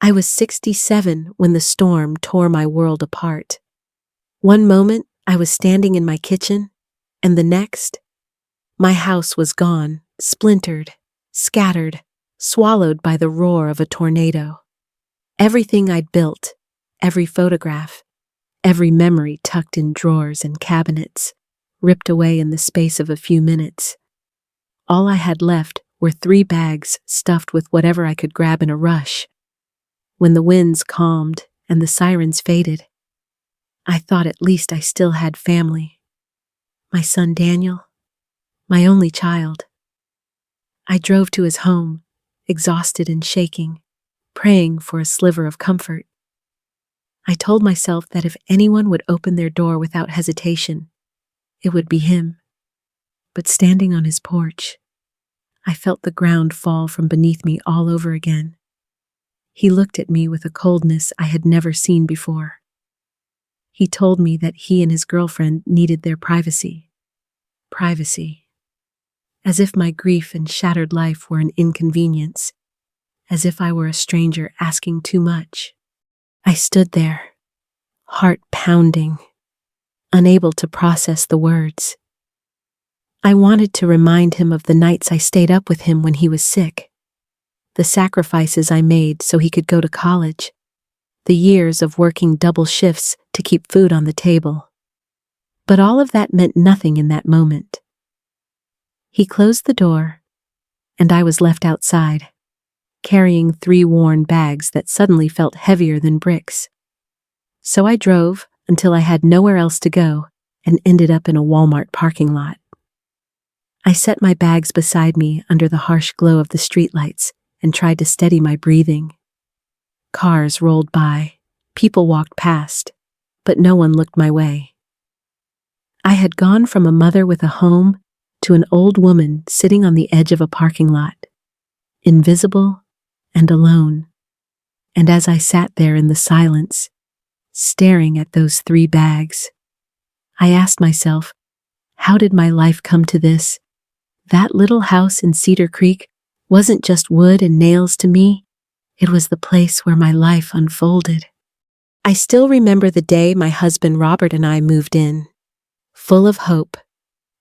I was 67 when the storm tore my world apart. One moment, I was standing in my kitchen, and the next, my house was gone, splintered, scattered, swallowed by the roar of a tornado. Everything I'd built, every photograph, every memory tucked in drawers and cabinets, ripped away in the space of a few minutes. All I had left were 3 bags stuffed with whatever I could grab in a rush. When the winds calmed and the sirens faded, I thought at least I still had family. My son Daniel, my only child. I drove to his home, exhausted and shaking, praying for a sliver of comfort. I told myself that if anyone would open their door without hesitation, it would be him. But standing on his porch, I felt the ground fall from beneath me all over again. He looked at me with a coldness I had never seen before. He told me that he and his girlfriend needed their privacy. Privacy. As if my grief and shattered life were an inconvenience. As if I were a stranger asking too much. I stood there, heart pounding, unable to process the words. I wanted to remind him of the nights I stayed up with him when he was sick, the sacrifices I made so he could go to college, the years of working double shifts to keep food on the table. But all of that meant nothing in that moment. He closed the door, and I was left outside, carrying 3 worn bags that suddenly felt heavier than bricks. So I drove until I had nowhere else to go and ended up in a Walmart parking lot. I set my bags beside me under the harsh glow of the streetlights and tried to steady my breathing. Cars rolled by, people walked past, but no one looked my way. I had gone from a mother with a home to an old woman sitting on the edge of a parking lot, invisible and alone. And as I sat there in the silence, staring at those 3 bags, I asked myself, how did my life come to this? That little house in Cedar Creek wasn't just wood and nails to me, it was the place where my life unfolded. I still remember the day my husband Robert and I moved in, full of hope,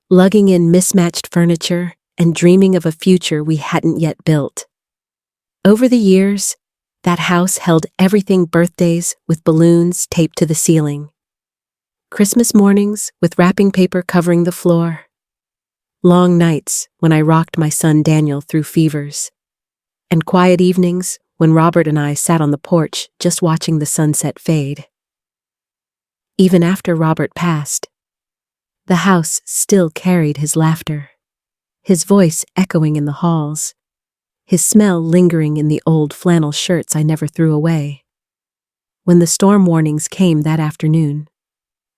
lugging in mismatched furniture and dreaming of a future we hadn't yet built. Over the years, that house held everything: birthdays with balloons taped to the ceiling, Christmas mornings with wrapping paper covering the floor, long nights when I rocked my son Daniel through fevers, and quiet evenings when Robert and I sat on the porch just watching the sunset fade. Even after Robert passed, the house still carried his laughter, his voice echoing in the halls, his smell lingering in the old flannel shirts I never threw away. When the storm warnings came that afternoon,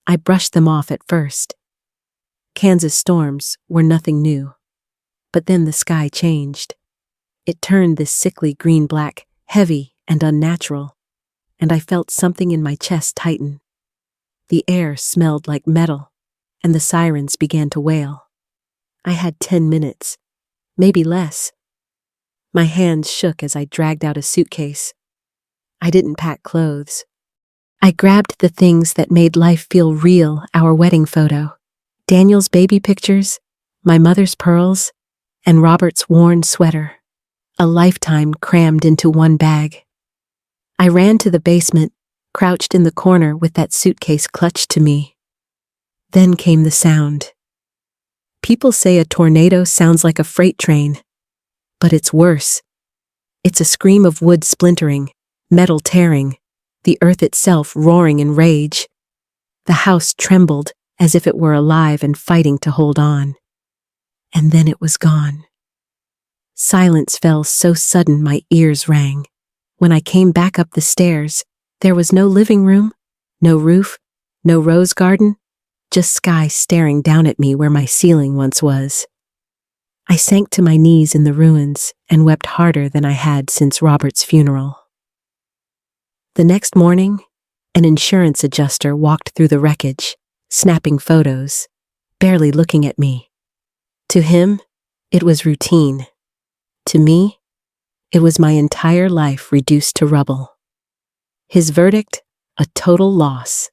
I brushed them off at first. Kansas storms were nothing new. But then the sky changed. It turned this sickly green-black, heavy and unnatural, and I felt something in my chest tighten. The air smelled like metal, and the sirens began to wail. I had 10 minutes, maybe less. My hands shook as I dragged out a suitcase. I didn't pack clothes. I grabbed the things that made life feel real: our wedding photo, Daniel's baby pictures, my mother's pearls, and Robert's worn sweater, a lifetime crammed into one bag. I ran to the basement, crouched in the corner with that suitcase clutched to me. Then came the sound. People say a tornado sounds like a freight train, but it's worse. It's a scream of wood splintering, metal tearing, the earth itself roaring in rage. The house trembled as if it were alive and fighting to hold on. And then it was gone. Silence fell so sudden my ears rang. When I came back up the stairs, there was no living room, no roof, no rose garden, just sky staring down at me where my ceiling once was. I sank to my knees in the ruins and wept harder than I had since Robert's funeral. The next morning, an insurance adjuster walked through the wreckage, snapping photos, barely looking at me. To him, it was routine. To me, it was my entire life reduced to rubble. His verdict, a total loss.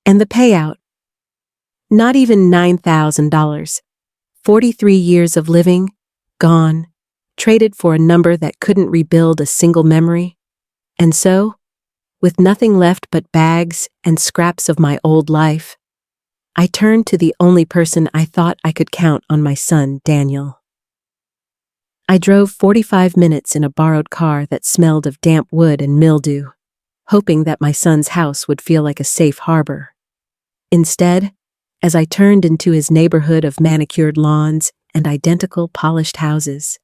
And the payout, not even $9,000. 43 years of living, gone, traded for a number that couldn't rebuild a single memory. And so, with nothing left but bags and scraps of my old life, I turned to the only person I thought I could count on, my son, Daniel. I drove 45 minutes in a borrowed car that smelled of damp wood and mildew, hoping that my son's house would feel like a safe harbor. Instead, as I turned into his neighborhood of manicured lawns and identical polished houses,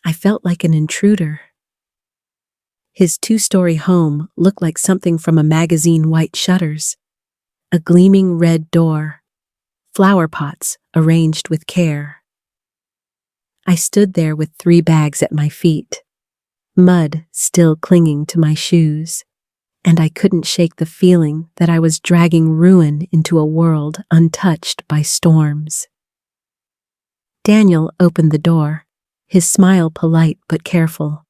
I felt like an intruder. His two-story home looked like something from a magazine. White shutters, a gleaming red door, flower pots arranged with care. I stood there with 3 bags at my feet, mud still clinging to my shoes, and I couldn't shake the feeling that I was dragging ruin into a world untouched by storms. Daniel opened the door, his smile polite but careful,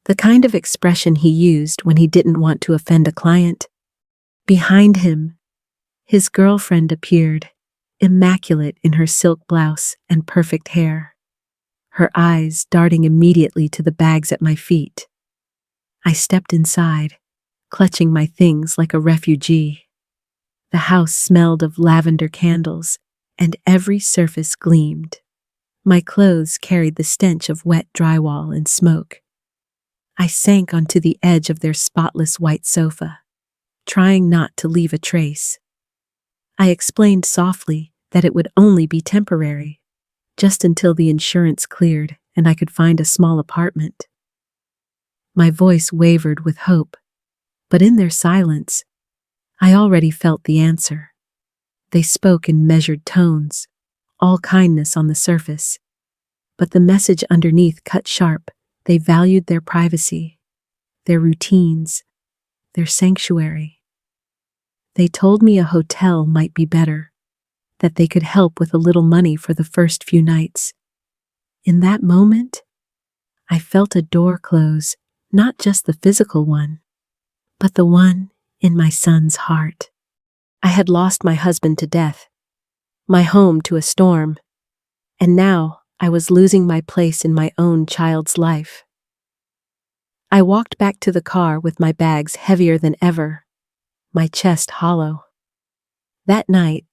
the kind of expression he used when he didn't want to offend a client. Behind him, his girlfriend appeared, immaculate in her silk blouse and perfect hair, her eyes darting immediately to the bags at my feet. I stepped inside, clutching my things like a refugee. The house smelled of lavender candles, and every surface gleamed. My clothes carried the stench of wet drywall and smoke. I sank onto the edge of their spotless white sofa, trying not to leave a trace. I explained softly that it would only be temporary, just until the insurance cleared and I could find a small apartment. My voice wavered with hope, but in their silence, I already felt the answer. They spoke in measured tones, all kindness on the surface, but the message underneath cut sharp. They valued their privacy, their routines, their sanctuary. They told me a hotel might be better, that they could help with a little money for the first few nights. In that moment, I felt a door close, not just the physical one, but the one in my son's heart. I had lost my husband to death, my home to a storm, and now I was losing my place in my own child's life. I walked back to the car with my bags heavier than ever, my chest hollow. That night,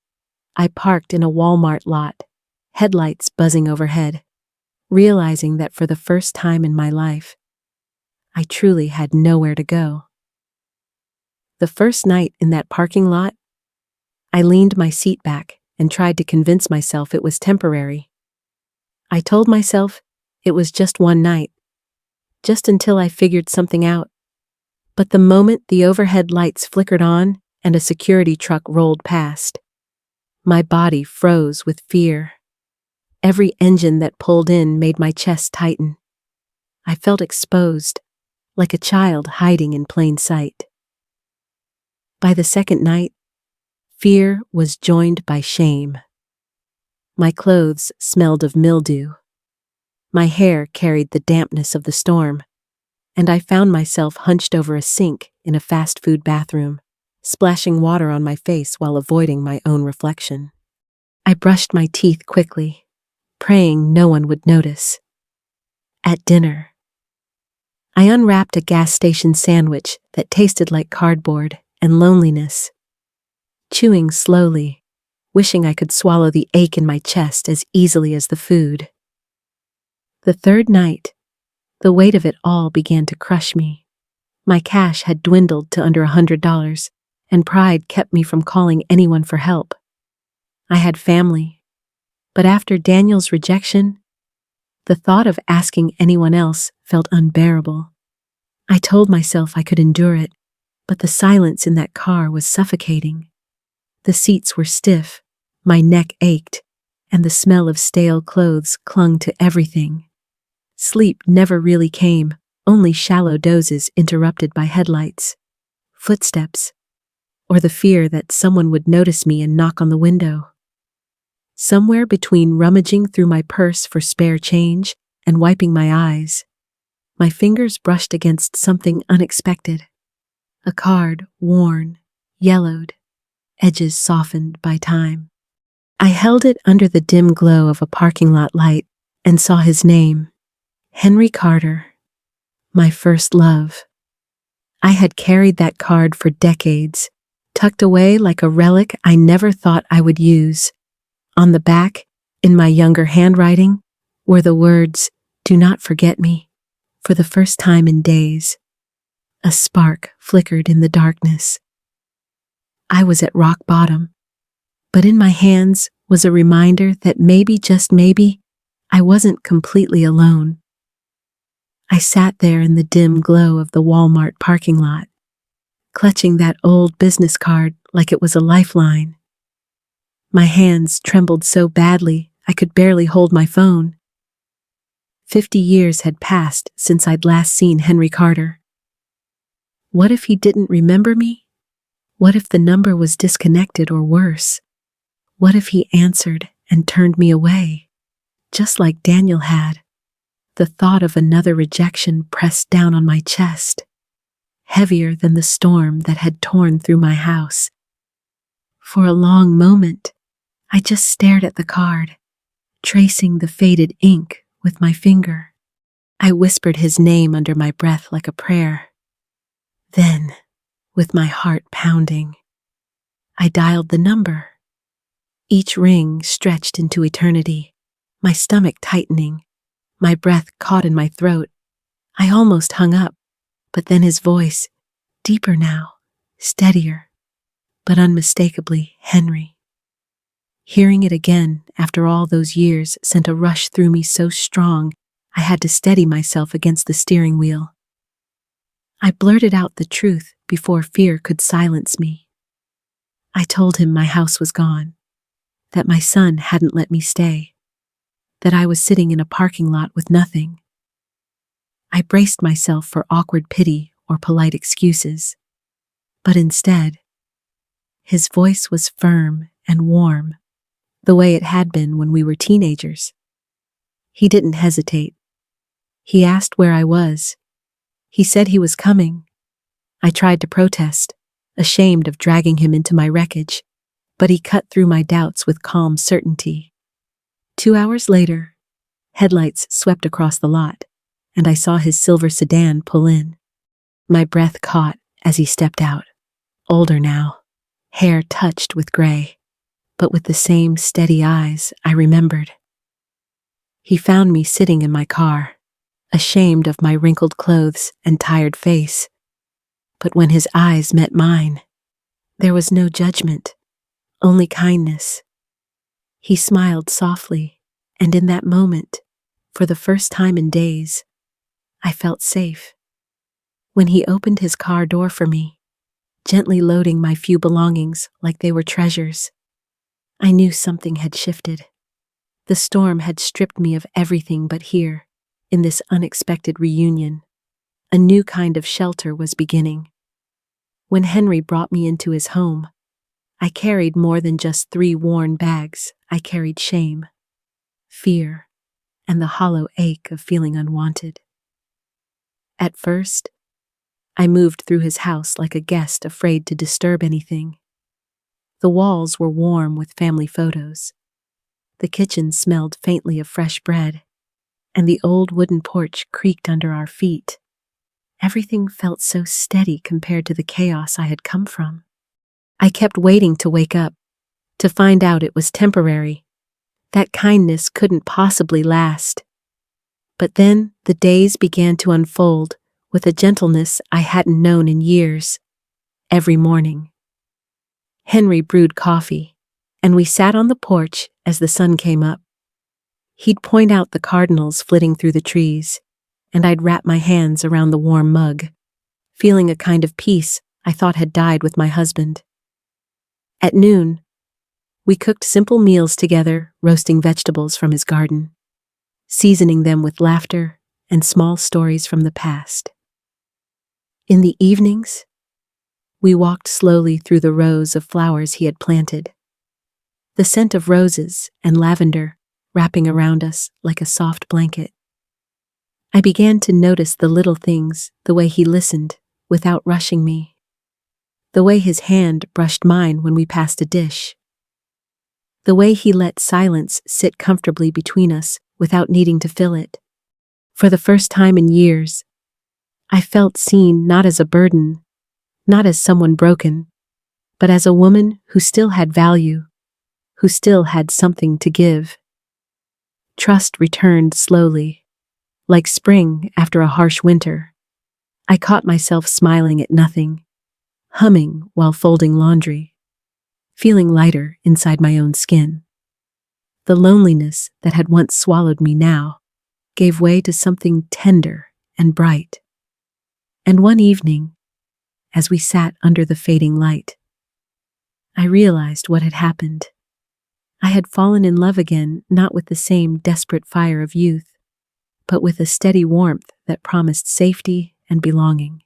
I parked in a Walmart lot, headlights buzzing overhead, realizing that for the first time in my life, I truly had nowhere to go. The first night in that parking lot, I leaned my seat back and tried to convince myself it was temporary. I told myself it was just one night, just until I figured something out. But the moment the overhead lights flickered on and a security truck rolled past, my body froze with fear. Every engine that pulled in made my chest tighten. I felt exposed, like a child hiding in plain sight. By the second night, fear was joined by shame. My clothes smelled of mildew. My hair carried the dampness of the storm, and I found myself hunched over a sink in a fast food bathroom, splashing water on my face while avoiding my own reflection. I brushed my teeth quickly, praying no one would notice. At dinner, I unwrapped a gas station sandwich that tasted like cardboard and loneliness, chewing slowly, wishing I could swallow the ache in my chest as easily as the food. The third night, the weight of it all began to crush me. My cash had dwindled to under $100, and pride kept me from calling anyone for help. I had family, but after Daniel's rejection, the thought of asking anyone else felt unbearable. I told myself I could endure it, but the silence in that car was suffocating. The seats were stiff, my neck ached, and the smell of stale clothes clung to everything. Sleep never really came, only shallow dozes interrupted by headlights, footsteps, or the fear that someone would notice me and knock on the window. Somewhere between rummaging through my purse for spare change and wiping my eyes, my fingers brushed against something unexpected. A card, worn, yellowed, edges softened by time. I held it under the dim glow of a parking lot light and saw his name, Henry Carter, my first love. I had carried that card for decades, tucked away like a relic I never thought I would use. On the back, in my younger handwriting, were the words, "Do not forget me." For the first time in days, a spark flickered in the darkness. I was at rock bottom, but in my hands was a reminder that maybe, just maybe, I wasn't completely alone. I sat there in the dim glow of the Walmart parking lot, clutching that old business card like it was a lifeline. My hands trembled so badly I could barely hold my phone. 50 years had passed since I'd last seen Henry Carter. What if he didn't remember me? What if the number was disconnected, or worse? What if he answered and turned me away, just like Daniel had? The thought of another rejection pressed down on my chest, heavier than the storm that had torn through my house. For a long moment, I just stared at the card, tracing the faded ink with my finger. I whispered his name under my breath like a prayer. Then, with my heart pounding, I dialed the number. Each ring stretched into eternity, my stomach tightening, my breath caught in my throat. I almost hung up, but then his voice, deeper now, steadier, but unmistakably Henry. Hearing it again after all those years sent a rush through me so strong I had to steady myself against the steering wheel. I blurted out the truth before fear could silence me. I told him my house was gone, that my son hadn't let me stay, that I was sitting in a parking lot with nothing. I braced myself for awkward pity or polite excuses, but instead, his voice was firm and warm, the way it had been when we were teenagers. He didn't hesitate. He asked where I was. He said he was coming. I tried to protest, ashamed of dragging him into my wreckage, but he cut through my doubts with calm certainty. 2 hours later, headlights swept across the lot, and I saw his silver sedan pull in. My breath caught as he stepped out, older now, hair touched with gray, but with the same steady eyes I remembered. He found me sitting in my car, ashamed of my wrinkled clothes and tired face. But when his eyes met mine, there was no judgment, only kindness. He smiled softly, and in that moment, for the first time in days, I felt safe. When he opened his car door for me, gently loading my few belongings like they were treasures, I knew something had shifted. The storm had stripped me of everything, but here, in this unexpected reunion, a new kind of shelter was beginning. When Henry brought me into his home, I carried more than just 3 worn bags. I carried shame, fear, and the hollow ache of feeling unwanted. At first, I moved through his house like a guest afraid to disturb anything. The walls were warm with family photos. The kitchen smelled faintly of fresh bread, and the old wooden porch creaked under our feet. Everything felt so steady compared to the chaos I had come from. I kept waiting to wake up, to find out it was temporary, that kindness couldn't possibly last. But then the days began to unfold with a gentleness I hadn't known in years. Every morning, Henry brewed coffee, and we sat on the porch as the sun came up. He'd point out the cardinals flitting through the trees, and I'd wrap my hands around the warm mug, feeling a kind of peace I thought had died with my husband. At noon, we cooked simple meals together, roasting vegetables from his garden, seasoning them with laughter and small stories from the past. In the evenings, we walked slowly through the rows of flowers he had planted, the scent of roses and lavender wrapping around us like a soft blanket. I began to notice the little things, the way he listened, without rushing me. The way his hand brushed mine when we passed a dish. The way he let silence sit comfortably between us without needing to fill it. For the first time in years, I felt seen not as a burden, not as someone broken, but as a woman who still had value, who still had something to give. Trust returned slowly, like spring after a harsh winter. I caught myself smiling at nothing, humming while folding laundry, feeling lighter inside my own skin. The loneliness that had once swallowed me now gave way to something tender and bright. And one evening, as we sat under the fading light, I realized what had happened. I had fallen in love again, not with the same desperate fire of youth, but with a steady warmth that promised safety and belonging.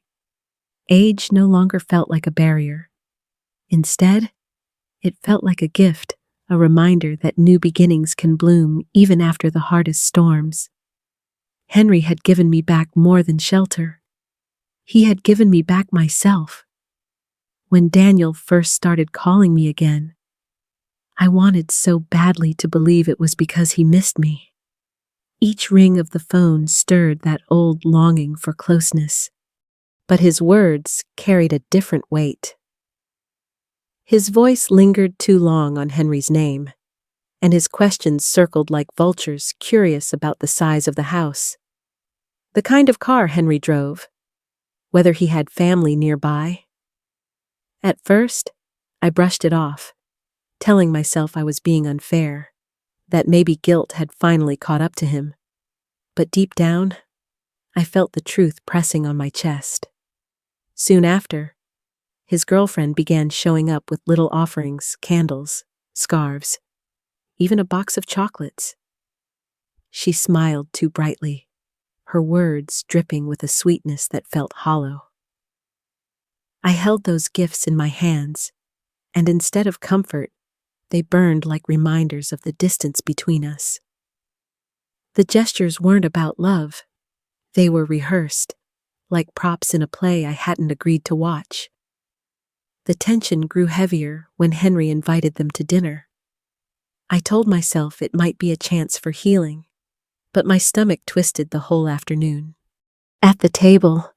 Age no longer felt like a barrier. Instead, it felt like a gift, a reminder that new beginnings can bloom even after the hardest storms. Henry had given me back more than shelter. He had given me back myself. When Daniel first started calling me again, I wanted so badly to believe it was because he missed me. Each ring of the phone stirred that old longing for closeness, but his words carried a different weight. His voice lingered too long on Henry's name, and his questions circled like vultures curious about the size of the house, the kind of car Henry drove, whether he had family nearby. At first, I brushed it off, telling myself I was being unfair, that maybe guilt had finally caught up to him. But deep down, I felt the truth pressing on my chest. Soon after, his girlfriend began showing up with little offerings, candles, scarves, even a box of chocolates. She smiled too brightly, her words dripping with a sweetness that felt hollow. I held those gifts in my hands, and instead of comfort, they burned like reminders of the distance between us. The gestures weren't about love. They were rehearsed, like props in a play I hadn't agreed to watch. The tension grew heavier when Henry invited them to dinner. I told myself it might be a chance for healing, but my stomach twisted the whole afternoon. At the table,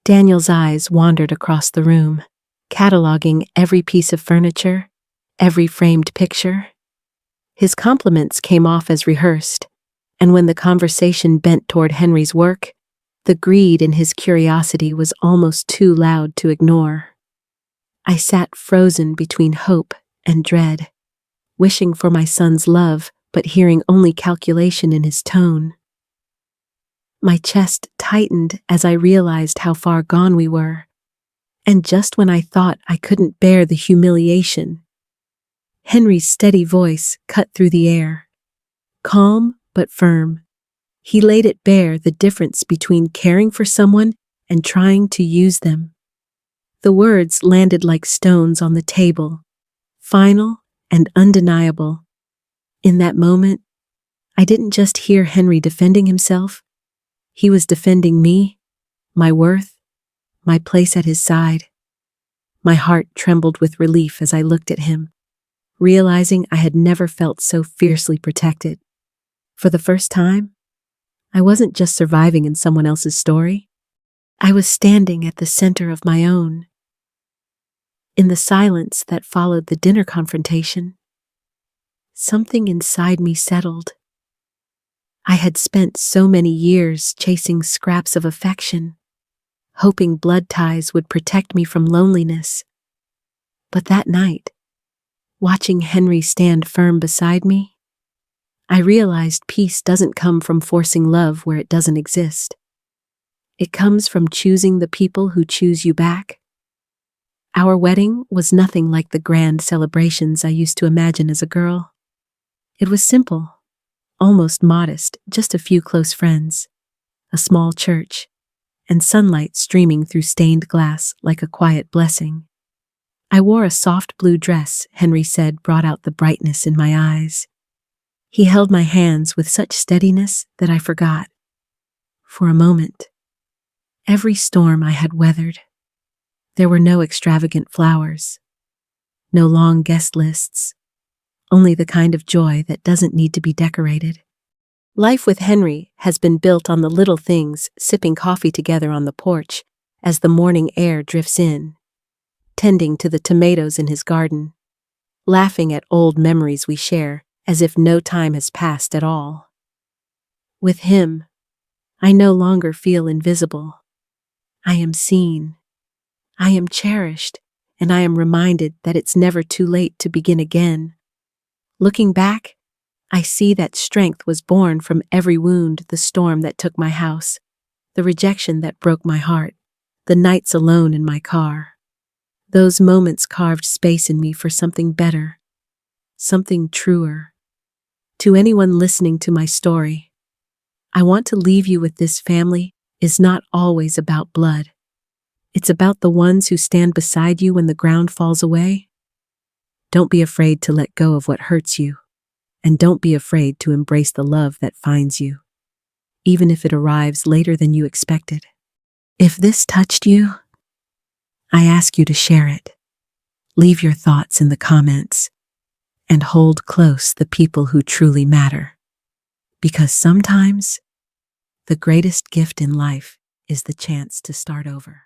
Daniel's eyes wandered across the room, cataloging every piece of furniture, every framed picture. His compliments came off as rehearsed, and when the conversation bent toward Henry's work, the greed in his curiosity was almost too loud to ignore. I sat frozen between hope and dread, wishing for my son's love, but hearing only calculation in his tone. My chest tightened as I realized how far gone we were, and just when I thought I couldn't bear the humiliation, Henry's steady voice cut through the air. Calm but firm, he laid it bare, the difference between caring for someone and trying to use them. The words landed like stones on the table, final and undeniable. In that moment, I didn't just hear Henry defending himself. He was defending me, my worth, my place at his side. My heart trembled with relief as I looked at him, realizing I had never felt so fiercely protected. For the first time, I wasn't just surviving in someone else's story. I was standing at the center of my own. In the silence that followed the dinner confrontation, something inside me settled. I had spent so many years chasing scraps of affection, hoping blood ties would protect me from loneliness. But that night, watching Henry stand firm beside me, I realized peace doesn't come from forcing love where it doesn't exist. It comes from choosing the people who choose you back. Our wedding was nothing like the grand celebrations I used to imagine as a girl. It was simple, almost modest, just a few close friends, a small church, and sunlight streaming through stained glass like a quiet blessing. I wore a soft blue dress, Henry said, brought out the brightness in my eyes. He held my hands with such steadiness that I forgot. For a moment, every storm I had weathered, there were no extravagant flowers, no long guest lists, only the kind of joy that doesn't need to be decorated. Life with Henry has been built on the little things, sipping coffee together on the porch as the morning air drifts in, tending to the tomatoes in his garden, laughing at old memories we share as if no time has passed at all. With him, I no longer feel invisible. I am seen. I am cherished, and I am reminded that it's never too late to begin again. Looking back, I see that strength was born from every wound, the storm that took my house, the rejection that broke my heart, the nights alone in my car. Those moments carved space in me for something better, something truer. To anyone listening to my story, I want to leave you with this: family is not always about blood. It's about the ones who stand beside you when the ground falls away. Don't be afraid to let go of what hurts you, and don't be afraid to embrace the love that finds you, even if it arrives later than you expected. If this touched you, I ask you to share it. Leave your thoughts in the comments, and hold close the people who truly matter. Because sometimes, the greatest gift in life is the chance to start over.